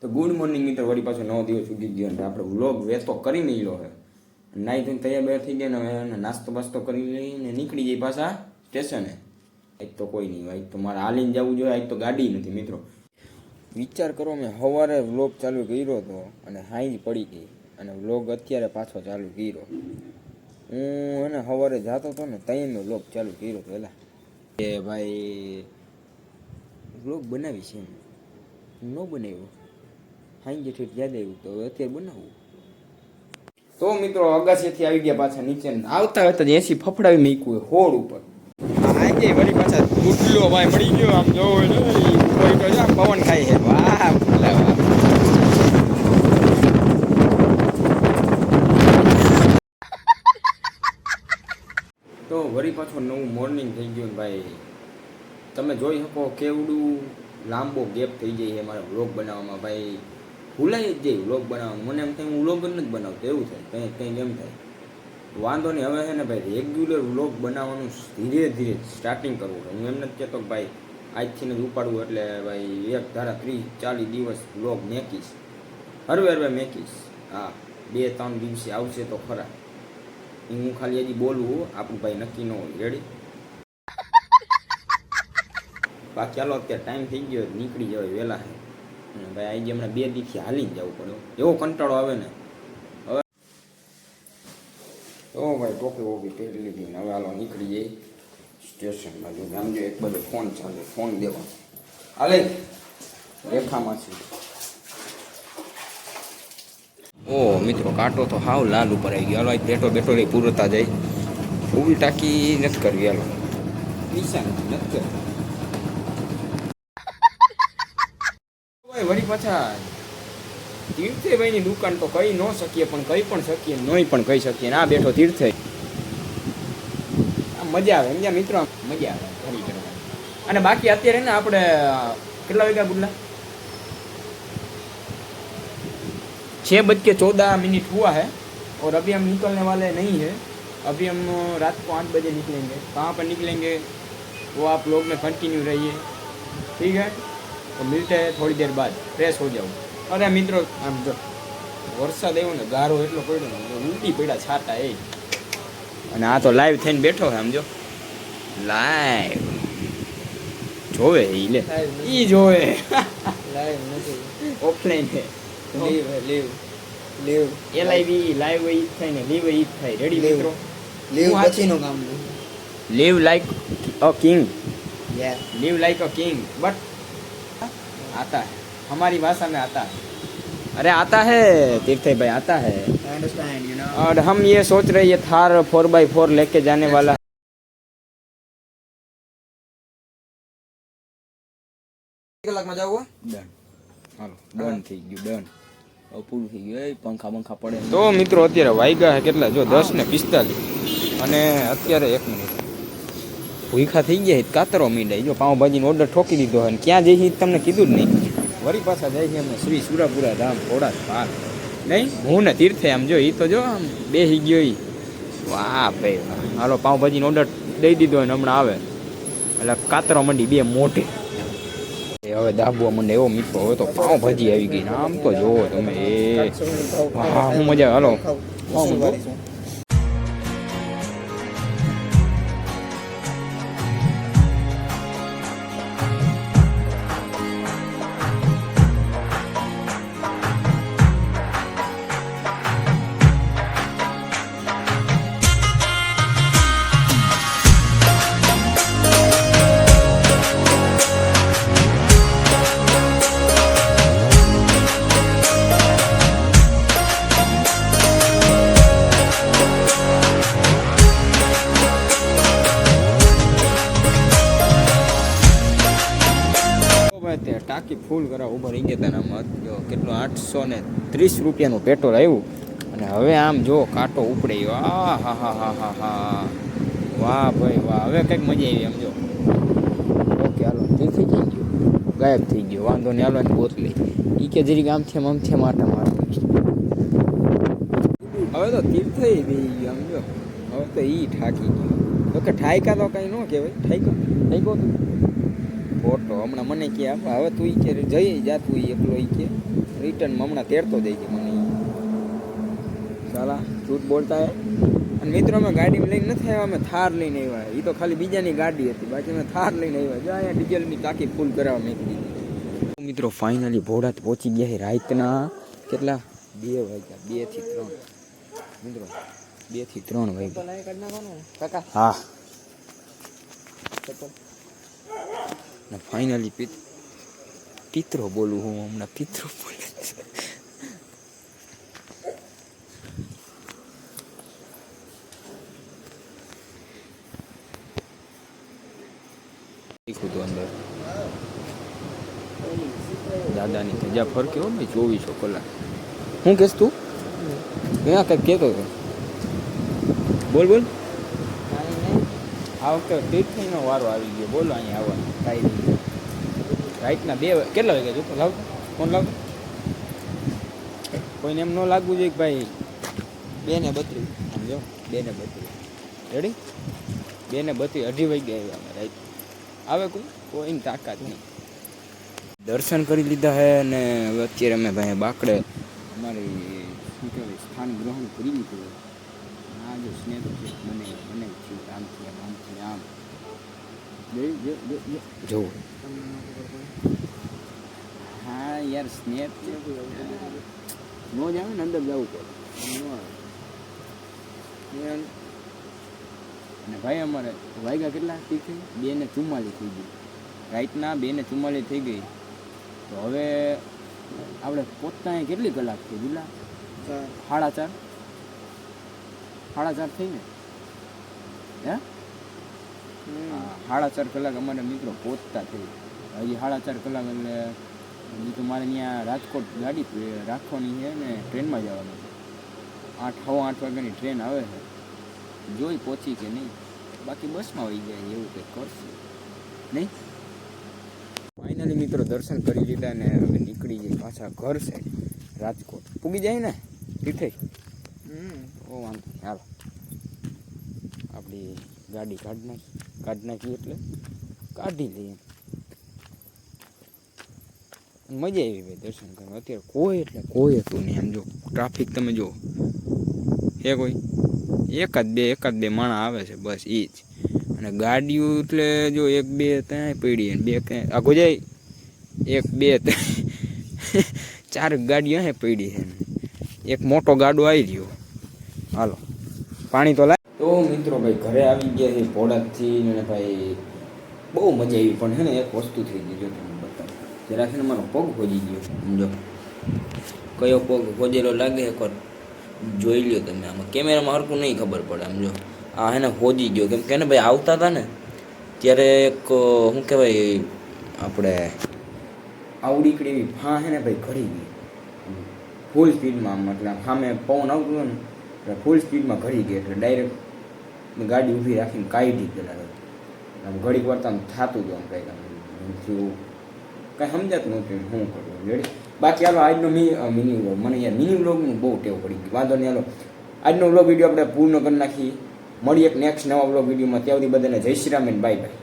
તો good morning મિત્રો, વળી પાછો નવો દિવસ ઉગી ગયો અને આપણે વ્લોગ વેતો કરી મેળ્યો છે. નાઈ ધોઈને તૈયાર બેર થઈ ગયા ને હવે નાસ્તો બાસ્તો કરી લઈને નીકળી જાય પાછા સ્ટેશને. આજ તો કોઈ નહીં, આજ તો મારે હાલીને જવું જોઈએ, આજ તો ગાડી નથી મિત્રો. વિચાર કરો, મેં સવારે વ્લોગ ચાલુ કર્યો હતો અને હાઈ પડી ગઈ અને વ્લોગ અત્યારે પાછો ચાલુ કર્યો. હું એને સવારે જતો હતો ને ત્યાં મેં વ્લોગ ચાલુ કર્યો હતો. એલા એ ભાઈ વ્લોગ બનાવી છે ન બનાવ્યો, હાઈ ઠેઠ યાદ આવ્યું તો અત્યારે બનાવવું. તો મિત્રો અગાસીથી આવી ગયા પાછા નીચે, આવતા આવતા એસી ફફડાવી મૂક્યું હોળ ઉપર. આજે વળી પાછા ગુડલો ભાઈ મળી ગયો, આમ જોવો ને પવન ખાય છે. વાહ વાહ. તો વળી પાછો નવું મોર્નિંગ થઈ ગયું ભાઈ. તમે જોઈ શકો કેવડું લાંબો ગેપ થઈ જાય છે મારા વ્લોગ બનાવવામાં ભાઈ. ભૂલાઈ જ જાય વ્લોગ બનાવવાનું, મને એમ થાય હું વ્લોગ જ નથી બનાવતો એવું થાય, કંઈક એમ થાય. વાંધો નહીં, હવે છે ને ભાઈ રેગ્યુલર વ્લોગ બનાવવાનું ધીરે ધીરે સ્ટાર્ટિંગ કરવું. હું એમ નથી કહેતો કે ભાઈ આજથી જ ઉપાડવું એટલે ભાઈ એક ધારા 30-40 દિવસ વ્લોગ મેકીશ, હરવે મેકીશ. હા, 2-3 દિવસે આવશે તો ખરા. હું ખાલી હજી બોલવું, આપણું ભાઈ નક્કી ન હોય. રેડી? બાકી ચાલો અત્યારે ટાઈમ થઈ ગયો, નીકળી જવાય વહેલા છે. ભાઈ આજે હમણાં 2 દિવસથી હાલીને જવું પડે, એવો કંટાળો આવે ને. હવે તો ભાઈ ટોપી વોપી પહેરી લીધી ને હવે હાલો નીકળી જાય સ્ટેશનમાં. જો આમ જો એક બધો ફોન ચાલે, ફોન દેવાનો હાલે રેખામાં છે. ઓ મિત્રો, કાંટો તો હાવ લાલ ઉપર આવી ગયો. હાલો આજ બેઠો બેઠો રહી પૂરતા જાય. ઉભી ટાંકી નથી કરવી, હાલો નિશાન નથી કરવી. વળી પાછા તીર્થેભાઈની દુકાન તો કહી ન શકીએ, પણ કહી પણ શકીએ, નહીં પણ કહી શકીએ. ના બેઠો તીર્થે, મજા આવે સમજ્યા મિત્રો, મજા આવે ફરી કરવાની. અને બાકી અત્યારે ને આપણે કેટલા વાગ્યા ગુલ્લા 6:14 हुआ है और अभी हम निकलने वाले नहीं है. अभी हम रात को 8 बजे निकलेंगे. कहाँ पर निकलेंगे वो आप लोग में कंटिन्यू रहिए, ठीक है? तो मिलते हैं थोड़ी देर बाद. फ्रेश हो जाओ. अरे મિત્રો આમ જો વરસાદ આવ્યો ને, ગારો એટલો પડ્યો ને, ઉલટી પડ્યા છાટા એ. અને આ તો લાઈવ થઈને બેઠો છે, આમ જો લાઈવ જોવે ઈ લે ઈ જોવે. લાઈવ નથી, ઓફલાઈન છે. લીવ એલઆઈવી લાઈવ ઈ થાય ને લીવ ઈ થાય. રેડી મિત્રો? લીવ પછીનું કામ છે. Leave like a king. Leave like a king, but आता है हमारी भाषा में, आता है. अरे आता है तीर्थे भाई, आता है. I understand, you know. और हम ये सोच रहे ये थार 4x4 लेके जाने वाला. કલાકમાં જાવ ડન. હાલો ડન થઈ ગયું, ડન. હવે પૂરું થઈ ગયું. એ પંખા બંખા પડે. તો મિત્રો અત્યારે વાગ્યા કેટલા જો 10:45 અને અત્યારે 1 મિનિટ ભૂખા થઈ ગયા. કાતરો મીંડાઈ. જો પાઉંભાજીનો ઓર્ડર ઠોકી દીધો અને ક્યાં જઈ તમને કીધું જ નહીં. વળી પાછા જાય છે અમને શ્રી સુરાપુરા ધામ થોડા પાર. નહીં હું ને તીર્થે આમ જો એ તો જો આમ બેસી ગયો એ. વાહ ભાઈ વાહ. હાલો પાઉંભાજીનો ઓર્ડર દઈ દીધો અને હમણાં આવે એટલે કાતરો મંડી 2 મોઢે. હવે દાબવા મંડે એવો મિત્રો. હવે તો પાઉંભાજી આવી ગઈ ને આમ તો જોવો તમે. એ હા હું મજા. હાલો ટાંકી ફૂલ કરા ઉભા રહી ગયા હતા. આમાં જો કેટલું 830 રૂપિયાનું પેટ્રોલ આવ્યું. અને હવે આમ જો કાંટો ઉપડે. આ હા હા હા હા હા વાહ ભાઈ વાહ. હવે કંઈક મજા આવી આમ જો. ઓકે હાલો થઈ ગયું, ગાયબ થઈ ગયો. વાંધો નહીં, હાલો એની બોતલી એ કે જરીક આમથી આટા મારવા. હવે તો તીર્થ થઈ ગયું આમ જો. હવે તો એ ઠાકી ગયો. તો કે ઠાયકા તો કંઈ ન કહેવાય. ઠાયકો તો ફોટો હમણાં મને કે હવે તું કે જઈ જા તું એકલો કે રિટર્નમાં હમણાં તેરતો જાય છે મને સાલા જૂઠ બોલતા હે. અને મિત્રો અમે ગાડીમાં લઈને નથી આવ્યા, અમે થાર લઈને આવ્યા. એ તો ખાલી બીજાની ગાડી હતી, બાકી અમે થાર લઈને આવ્યા. જો અહીંયા ડીઝલની ટાંકી ફૂલ કરાવવા મેકી દીધી. મિત્રો ફાઇનલી ભોળાત પહોંચી ગયા છે રાતના કેટલા 2 વાગ્યા, 2 થી 3 મિત્રો 2 થી 3 વાગ્યા. હા ને ફાઇનલી પિત્રો બોલું હું હમણાં પિત્રો બોલે શીખું તો અંદર દાદાની તજા ફરક્યો ને 24 કલાક. શું કહેશ તું? ક્યાં કંઈક કહેતો હતો? બોલ બોલ. આ વખતે તીર્થનો વારો આવી ગયો. બોલો અહીંયા આવવાનું કાંઈ નહીં. રાઈટના 2 કેટલા વાગ્યા જો લાવ કોણ લાવ કોઈને એમ ન લાગવું જોઈએ કે ભાઈ 2 ને 32 સમજો 2 ને 32 રેડી 2 ને 32 2:30 વાગ્યા આવ્યા અમે રાઈટ. આવે કોઈની તાકાત નહીં. દર્શન કરી લીધા હે અને હવે અત્યારે અમે ભાઈ બાકડે અમારી શું કહેવાય સ્થાન ગ્રહણ કરી લીધું. આ જો સ્નેપ છે મને મને આમથી આમ જો હા યાર સ્નેપ છે નો જ આવે ને અંદર જવું પડે. અને ભાઈ અમારે વાગ્યા કેટલા થઈ 2 ને 44 થઈ ગઈ રાઈટના 2 ને 44 થઈ ગઈ. તો હવે આપણે પોતા કેટલી કલાક થઈ બિલા 4:30 થઈ ને હે હા 4:30 કલાક અમારે મિત્રો પહોંચતા થઈ. હજી 4:30 કલાક એટલે એ તો મારે ત્યાં રાજકોટ ગાડી રાખવાની છે ને ટ્રેનમાં જવાનું છે. 8 વાગ્યાની ટ્રેન આવે છે. જોઈ પહોંચી કે નહીં, બાકી બસમાં વહી જાય એવું કંઈક કરશે નહીં. ફાઇનલી મિત્રો દર્શન કરી લીધા ને હવે નીકળી જાય પાછા ઘર છે રાજકોટ. પૂગી જાય ને તીઠે ઓ વાંધો હાલો આપણી ગાડી કાઢ નાખી એટલે કાઢી લઈએ. મજા આવી ભાઈ દર્શન કરવા. અત્યારે કોઈ હતું નહીં. આમ જો ટ્રાફિક તમે જુઓ હે કોઈ એકાદ બે માણસ આવે છે બસ એ જ. અને ગાડીઓ એટલે જો 1 2 ત્યાં પડી ને 2 ક્યાંય આગો જાય 1 2 4 ગાડીઓ અહીં પડી છે. એક મોટો ગાડો આવી ગયો. હાલો પાણી તો લાય. તો મિત્રો ભાઈ ઘરે આવી ગયા છે ભોળાથી ને ભાઈ બહુ મજા આવી. પણ છે ને એક વસ્તુ થઈ ગઈ જો તમને બતાવો જરા છે ને મારો પગ ખોજી ગયો. સમજો કયો પગ ખોજેલો લાગે એકવાર જોઈ લ્યો તમે. આમાં કેમેરામાં હરકું નહીં ખબર પડે. સમજો આ હે ને ખોજી ગયો કેમ કે ને ભાઈ આવતા હતા ને ત્યારે એક શું કહેવાય આપણે આવડીકડી એવી ફા હે ને ભાઈ ઘડી ગઈ ફૂલ સ્પીડમાં. મતલબ સામે પવન આવતું હોય ને એટલે ફૂલ સ્પીડમાં ઘડી ગઈ એટલે ડાયરેક્ટ ગાડી ઊભી રાખીને કાઢી પેલા આમ ઘડીક વારતા આમ થતું હતું. આમ કંઈક થયું કાંઈ સમજાતું નહોતું શું કરવું રેડી. બાકી હાલો આજનો મિની વ્લોગ મને યાર મિની વ્લોગનું બહુ ટેવ પડી ગઈ. વાંધો નહીં હાલો આજનો વ્લોગ વિડીયો આપણે પૂર્ણ કરી નાખીએ. મળીએ એક નેક્સ્ટ નવા વ્લોગ વિડીયોમાં. ત્યાં સુધી બધાને જય Shri Ram and bye bye.